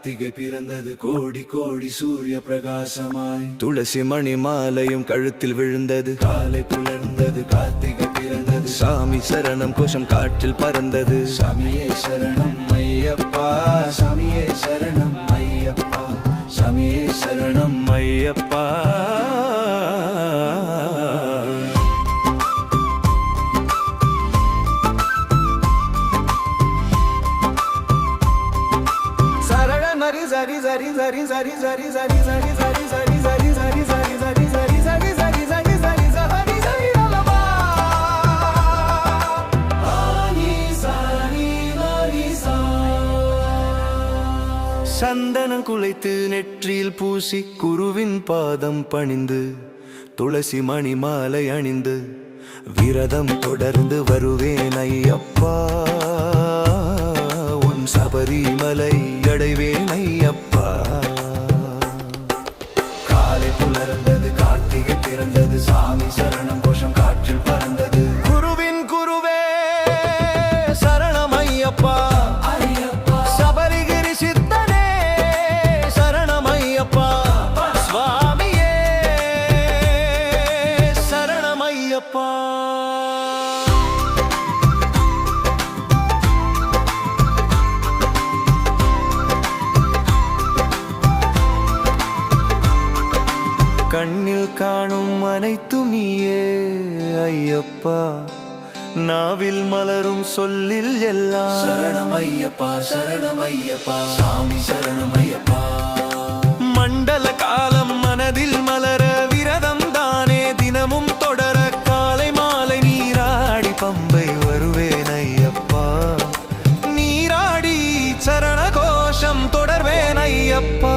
கார்த்திகை பிறந்தது கோடி கோடி சூரிய பிரகாசமாய். துளசி மணி மாலையும் கழுத்தில் விழுந்தது. காலை புலர்ந்தது கார்த்திகை பிறந்தது. சாமி சரணம் கோஷம் காற்றில் பறந்தது. சாமியே சரணம் ஐயப்பா, சாமியே சரணம் ஐயப்பா, சாமியே சரணம் Ayyappa. Zari zari zari zari zari zari zari zari zari zari zari zari zari zari zari zari zari zari zari zari lalaba ani sani mari sa. சந்தனம் குலைத்து நெற்றியில் பூசி குருவின் பாதம் பணிந்து துளசி மணி மாலை அணிந்து விரதம் தொடர்ந்து வருவேன் ஐயப்பா. உன் சபரிமலை அடைவேன் ஐயப்பா. காலை புலர்ந்தது கார்த்திகை பிறந்தது. சாமி சரணம் கோஷம் காற்றில் பறந்தது. குருவின் குருவே சரணம் ஐயப்பா, சபரிகிரி சித்தனே சரணம் ஐயப்பா. சுவாமியே சரணம் ஐயப்பா. கண்ணில் காணும் அனைத்தும் நீயே ஐயப்பா. நாவில் மலரும் சொல்லில் எல்லாம் சரணம் ஐயப்பா, சரணம் ஐயப்பா, சாமி சரணம் ஐயப்பா. மண்டல காலம் மனதில் மலர விரதம் தானே தினமும் தொடர காலை மாலை நீராடி பம்பை வருவேன் ஐயப்பா. நீராடி சரண கோஷம் தொடர்வேன் ஐயப்பா.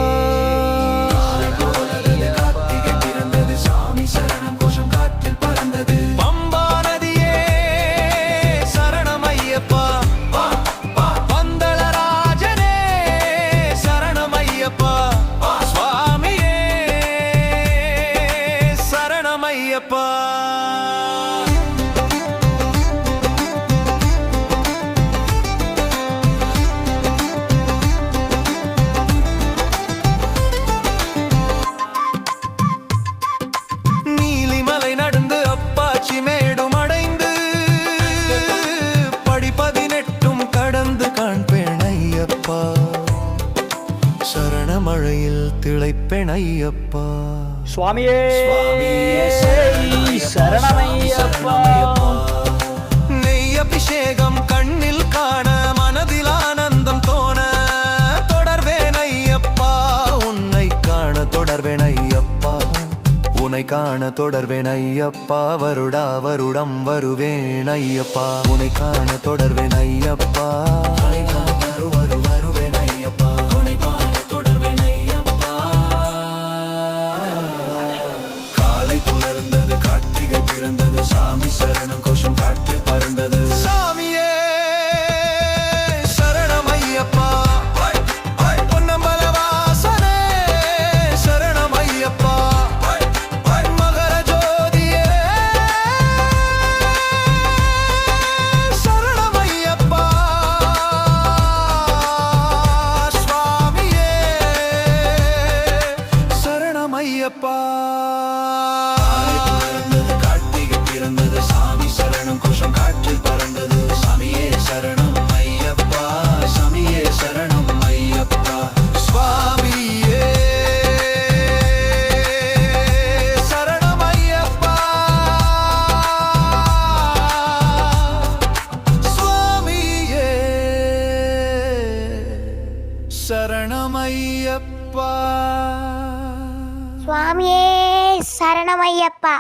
நீலிமலை நடந்து அப்பாச்சி மேடும் அடைந்து படி 18 கடந்து காண்பேன் ஐயப்பா. சரணமழையில் திளைப்பேன் ஐயப்பா. சுவாமியே சரணமையப்பா. நெய் அபிஷேகம் கண்ணில் காண மனதில் ஆனந்தம் தோண தொடர்வேன் ஐயப்பா. உன்னை காண தொடர்வேன் ஐயப்பா, உன்னை காண தொடர்வேன் ஐயப்பா. வருடா வருடம் வருவேன் ஐயப்பா. உன்னை காண தொடர்வேன் ஐயப்பா. வருவேன் ஐயப்பா. உன்னை காண தொடர்வேன் ஐயப்பா. காலை புலர்ந்தது கார்த்திகை பிறந்தது. சாமி சரணம் கோஷம் காற்றில் பறந்தது. சாமியே சரணம் ஐயப்பா. பொன்னம்பல வாசனே சரணம் ஐயப்பா. மகர ஜோதியே சரணம் ஐயப்பா. சுவாமியே சரணம் ஐயப்பா. கார்த்திகை பிறந்தது. சாமி சரணம் கோஷம் காற்றில் பறந்தது. சாமியே சரணம் ஐயப்பா, சாமியே சரணம் ஐயப்பா. சுவாமியே சரணம் ஐயப்பா. சுவாமியே சரணம் ஐயப்பா. சுவாமியே சரணமையப்பா.